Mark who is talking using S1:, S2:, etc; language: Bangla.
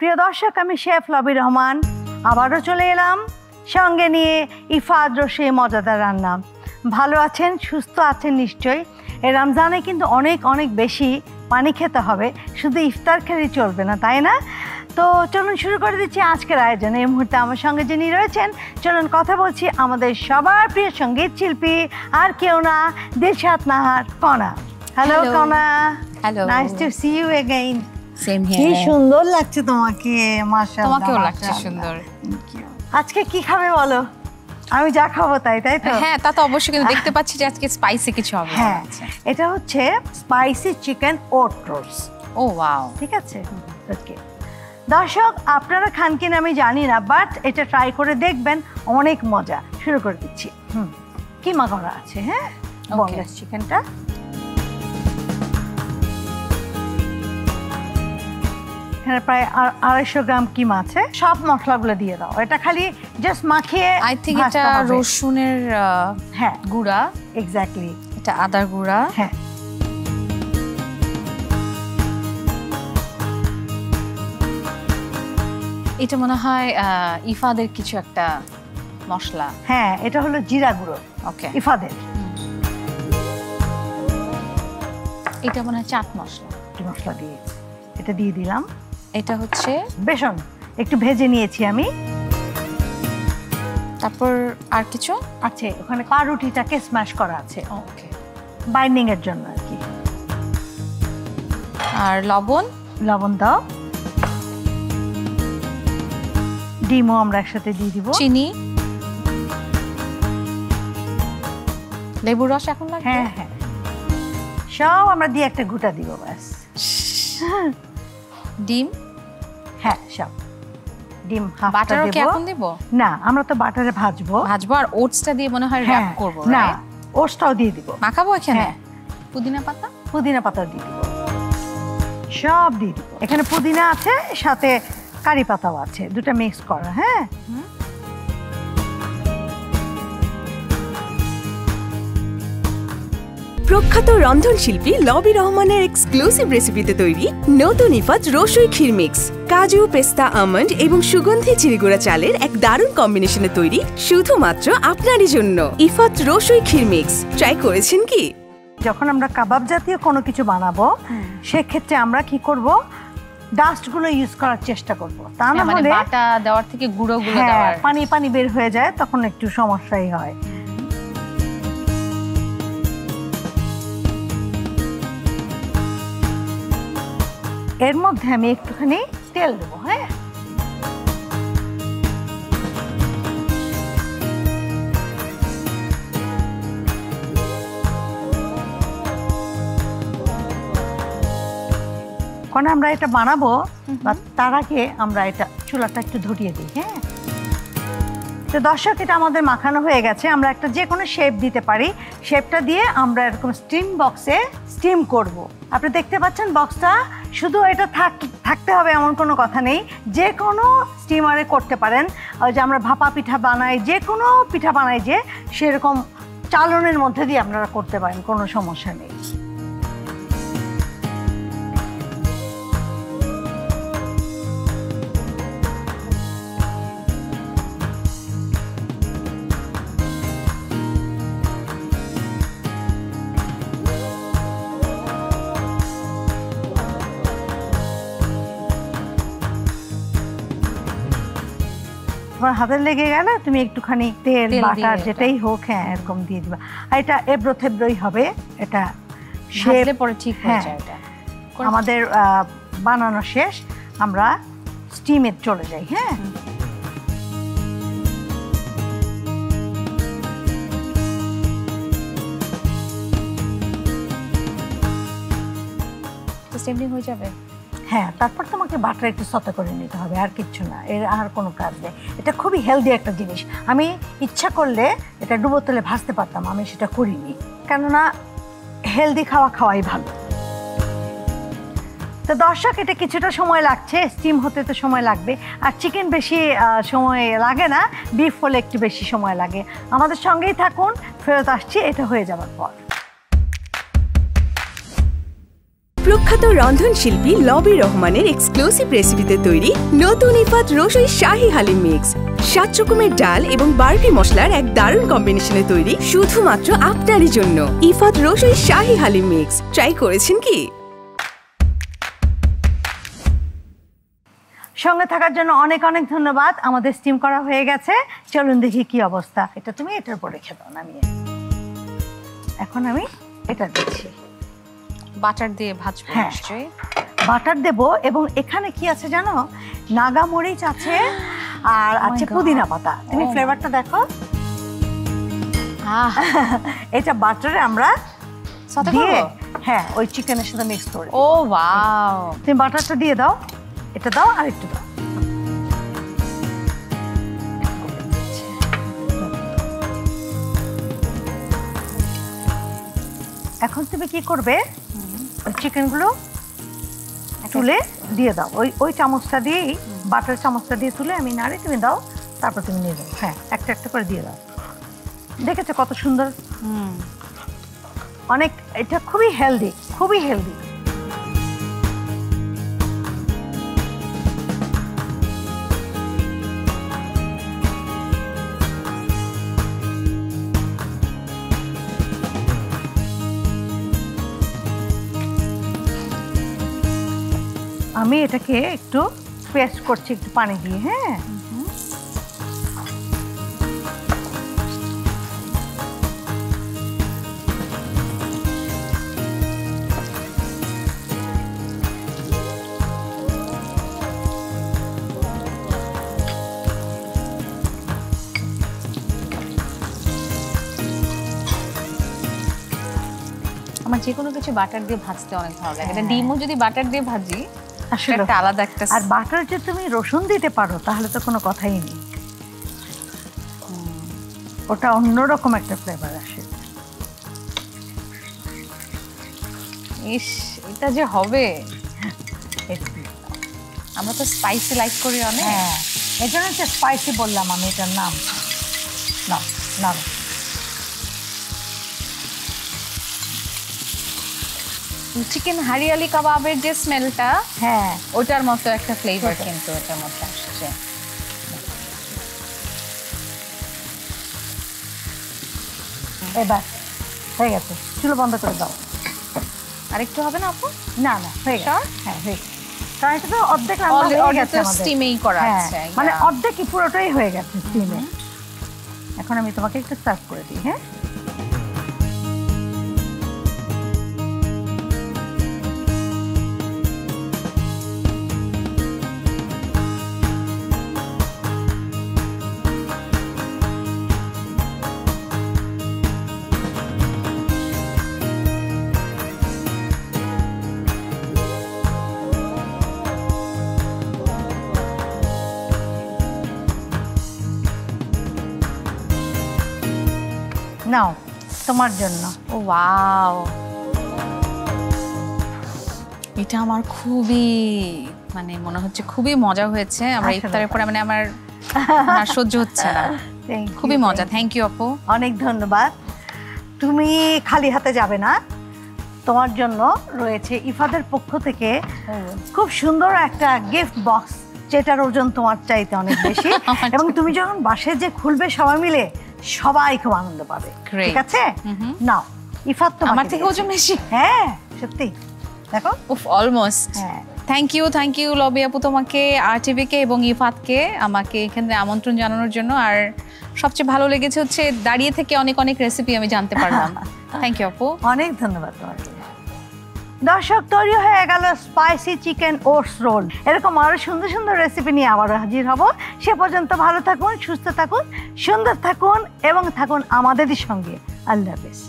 S1: প্রিয় দর্শক, আমি শেফ লবি রহমান আবারও চলে এলাম সঙ্গে নিয়ে ইফাত রোশে মজাদার রান্না। ভালো আছেন, সুস্থ আছেন নিশ্চয়ই। এই রমজানে কিন্তু অনেক অনেক বেশি পানি খেতে হবে, শুধু ইফতার খেলেই চলবে না, তাই না? তো চলুন শুরু করে দিচ্ছি আজকের আয়োজন। এই মুহূর্তে আমার সঙ্গে যিনি রয়েছেন, চলুন কথা বলছি আমাদের সবার প্রিয় সঙ্গীত শিল্পী, আর কেউ না, Dilshad Nahar Kana. Hello Kana,
S2: hello,
S1: nice to see you again.
S2: Same here.
S1: কি সুন্দর লাগছে তোমাকে, মাশাআল্লাহ।
S2: তোমাকেও লাগছে সুন্দর।
S1: আজকে কি খাবে বলো? আমি যা খাবো তাই, তাই তো?
S2: হ্যাঁ, তা তো অবশ্যই, কিন্তু দেখতে পাচ্ছি যে আজকে স্পাইসি কিছু হবে।
S1: হ্যাঁ, এটা হচ্ছে স্পাইসি চিকেন ওট রোস্ট।
S2: ও ওয়াও,
S1: ঠিক আছে। ওকে দর্শক, আপনারা খান কিনা আমি জানি না, বাট এটা ট্রাই করে দেখবেন, অনেক মজা। শুরু করে দিচ্ছি। কিমা করা আছে, হ্যাঁ, বনলেস চিকেনটা। এখানে প্রায় 250 গ্রাম কিমা আছে। সব মশলাগুলো দিয়ে দাও, এটা খালি জাস্ট মাখিয়ে।
S2: আই থিংক এটা রসুনের
S1: হ্যাঁ
S2: গুঁড়া,
S1: এক্স্যাক্টলি।
S2: এটা আদার গুঁড়া।
S1: হ্যাঁ,
S2: এটা মনে হয় ইফাদের কিছু একটা মশলা।
S1: হ্যাঁ, এটা হলো জিরা গুঁড়ো,
S2: ওকে,
S1: ইফাদের।
S2: এটা মনে হয় চাট মশলা।
S1: মশলা দিয়ে এটা দিয়ে দিলাম।
S2: এটা হচ্ছে
S1: বেসন, একটু ভেজে নিয়েছি আমি।
S2: তারপর আর কিছু
S1: আছে ওখানে, পাউরুটিটাকে স্ম্যাশ করা আছে,
S2: ওকে,
S1: বাইন্ডিং এর জন্য আর কি।
S2: আর লবণ।
S1: লবণ দাও। ডিমও আমরা একসাথে দিয়ে দিব।
S2: চিনি, লেবুর রস এখন লাগবে।
S1: হ্যাঁ হ্যাঁ, সব আমরা দিয়ে একটা গুটা দিব, ব্যাস।
S2: ডিম।
S1: হ্যাঁ, সব ডিম।
S2: বাটারও কি এখন দিব?
S1: না, আমরা তো বাটারে ভাজবো।
S2: আর ওটসটা দিয়ে মনে হয় র‍্যাপ করব।
S1: না, ওটসটাও দিয়ে দিব।
S2: মাখাবো এখানে। পুদিনা পাতা।
S1: পুদিনা পাতা দিয়ে দিব, সব দিয়ে দিব। এখানে পুদিনা আছে, সাথে কারি পাতাও আছে, দুটো মিক্স করা। হ্যাঁ,
S3: প্রখ্যাত রন্ধনশিল্পী লবি রহমানের এক্সক্লুসিভ রেসিপিতে তৈরি নতুন ইফাত রসুই ক্ষীর মিক্স। কাজু, পেস্তা, আমন্ড এবং সুগন্ধি চিনিগুড়া চালের এক দারুণ কম্বিনেশনে তৈরি শুধুমাত্র আপনারই জন্য ইফাত রসুই ক্ষীর মিক্স। ট্রাই করেছেন কি?
S1: যখন আমরা কাবাব জাতীয় কোনো কিছু বানাবো, সেক্ষেত্রে আমরা কি করব, ডাস্টগুলো ইউজ করার চেষ্টা করব। তা না হলে
S2: বাটা দেওয়ার থেকে গুঁড়োগুলো দেওয়ার,
S1: পানি পানি বের হয়ে যায়, তখন একটু সমস্যাই হয়। এর মধ্যে আমি একটুখানি তেল দেবো। হ্যাঁ, কারণ আমরা এটা বানাবো, তার আগে আমরা এটা চুলাটা একটু ধরিয়ে দিই। হ্যাঁ, তো দর্শক, এটা আমাদের মাখানো হয়ে গেছে। আমরা একটা যে কোনো শেপ দিতে পারি। শেপটা দিয়ে আমরা এরকম স্টিম বক্সে স্টিম করব। আপনি দেখতে পাচ্ছেন বক্সটা, শুধু এটা থাকতে হবে এমন কোনো কথা নেই, যে কোনো স্টিমারে করতে পারেন। ওই যে আমরা ভাপা পিঠা বানাই, যে কোনো পিঠা বানাই, যে সেরকম চালনের মধ্যে দিয়ে আপনারা করতে পারেন, কোনো সমস্যা নেই। তোমার হাতে লেগে গেলে তুমি একটুখানি তেল, বাটার, যেটাই হোক, হ্যাঁ, এরকম দিয়ে দিবা। আর এটা এবড়ো থেবড়োই হবে, এটা
S2: ভাজলে পরে ঠিক হয়ে যায়। এটা
S1: আমাদের বানানো শেষ, আমরা স্টিমে চলে যাই। হ্যাঁ,
S2: স্টিমিং হয়ে যাবে।
S1: হ্যাঁ, তারপর তোমাকে বাটার একটু সতে করে নিতে হবে, আর কিচ্ছু না। এর আর কোনো কাজ নেই। এটা খুবই হেলদি একটা জিনিস। আমি ইচ্ছা করলে এটা ডুবো তেলে ভাজতে পারতাম, আমি সেটা করিনি, কেননা হেলদি খাওয়াই ভালো। তো দর্শক, এটা কিছুটা সময় লাগছে, স্টিম হতে তো সময় লাগবে। আর চিকেন বেশি সময় লাগে না, বিফ হলে একটু বেশি সময় লাগে। আমাদের সঙ্গেই থাকুন, ফেরত আসছি এটা হয়ে যাওয়ার পর।
S3: প্রখ্যাত রন্ধনশিল্পী লবি রহমানের এক্সক্লুসিভ রেসিপিতে তৈরি নতুন ইফাত রসুই শাহী হালিম মিক্স। 7 রকমের ডাল এবং 12টি মশলার এক দারুণ কম্বিনেশনে তৈরি শুধুমাত্র আপনারই জন্য ইফাত রসুই শাহী হালিম মিক্স। ট্রাই করেছেন কি?
S1: সঙ্গে থাকার জন্য অনেক অনেক ধন্যবাদ। আমাদের স্টিম করা হয়ে গেছে, চলুন দেখি কি অবস্থা। এটা তুমি এটার উপর রেখে দাও নামিয়ে। এখন আমি এটা দিচ্ছি,
S2: বাটার দিয়ে ভাজবো নিশ্চয়ই।
S1: বাটার দেব এবং এখানে কি আছে জানো, নাগা মরিচ আছে আর আছে পুদিনা পাতা। তুমি ফ্লেভারটা দেখো। এটা বাটারে আমরা দিয়ে হ্যাঁ ওই চিকেনের সাথে মিক্স করে।
S2: ও ওয়াও,
S1: তুমি বাটারটা দিয়ে দাও, এটা দাও আর একটু দাও। এখন তুমি কি করবে, ওই চিকেনগুলো তুলে দিয়ে দাও। ওই চামচটা দিয়েই, বাটার চামচটা দিয়ে তুলে আমি নাড়ি, তুমি দাও, তারপর তুমি নিয়ে যাও। হ্যাঁ একটা একটা করে দিয়ে দাও। দেখেছো কত সুন্দর, অনেক, এটা খুবই হেলদি, খুবই হেলদি। আমি এটাকে একটু পেস্ট করছি একটু পানি দিয়ে। হ্যাঁ
S2: আমার যে কোনো কিছু বাটার দিয়ে ভাজতে অনেক ভালো লাগে। এটা ডিমও যদি বাটার দিয়ে ভাজি
S1: আসলে
S2: একটা আলাদা একটা,
S1: আর বাটার যে তুমি রসুন দিতে পারো তাহলে তো কোনো কথাই নেই, ওটা অন্যরকম একটা ফ্লেভার আসে।
S2: ইস এটা যে হবে, আমরা তো স্পাইসি লাইক করি অনেক।
S1: হ্যাঁ এই জন্য হচ্ছে স্পাইসি বললাম আমি এটার নাম। না না
S2: চিকেন হারিয়ালি কাবাবের যে স্মেলটা,
S1: হ্যাঁ
S2: ওটার মতো একটা ফ্লেভার কিন্তু এটার মধ্যে আসছে।
S1: এবার হয়ে গেছে, চুলো বন্ধ করে দাও।
S2: আরেকটু হবে না আপু?
S1: না না হয়ে গেছে, হ্যাঁ হয়ে গেছে। কারণ এটা তো অর্ধেক রান্না হয়ে গেছে আমাদের,
S2: স্টিমেই করা
S1: হ্যাঁ
S2: আছে,
S1: মানে অর্ধেক কি পুরোটাই হয়ে গেছে স্টিমে। এখন আমি তোমাকে একটু সার্ভ করে দিই। হ্যাঁ নাও তোমার জন্য।
S2: ও ওয়াও, এটা আমার খুবই মানে মনে হচ্ছে খুবই মজা হয়েছে। আমরা ইফতারের পরে মানে আমার আর সহ্য হচ্ছে না, খুবই মজা। থ্যাংক ইউ আপু,
S1: অনেক ধন্যবাদ। তুমি খালি হাতে যাবে না, তোমার জন্য রয়েছে ইফাদের পক্ষ থেকে খুব সুন্দর একটা গিফট বক্স, যেটার ওজন তোমার চাইতে অনেক বেশি এবং তুমি যখন বাসায় যে খুলবে সবাই মিলে সবাই খুব আনন্দ পাবে। ঠিক আছে, নাও ইফাত তো
S2: আমার থেকে ওজন বেশি।
S1: হ্যাঁ সত্যি দেখো,
S2: উফ অলমোস্ট। থ্যাংক ইউ লবি আপু তোমাকে, আরটিভিকে এবং ইফাতকে আমাকে এখানে আমন্ত্রণ জানানোর জন্য। আর সবচেয়ে ভালো লেগেছে হচ্ছে দাঁড়িয়ে থেকে অনেক অনেক রেসিপি আমি জানতে পারলাম। থ্যাংক ইউ আপু,
S1: অনেক ধন্যবাদ তোমাকে। দর্শক, তৈরি হয়ে গেল স্পাইসি চিকেন ওটস রোল। এরকম আরো সুন্দর সুন্দর রেসিপি নিয়ে আবারও হাজির হব। সে পর্যন্ত ভালো থাকুন, সুস্থ থাকুন, সুন্দর থাকুন এবং থাকুন আমাদেরই সঙ্গে। আল্লাহ হাফেজ।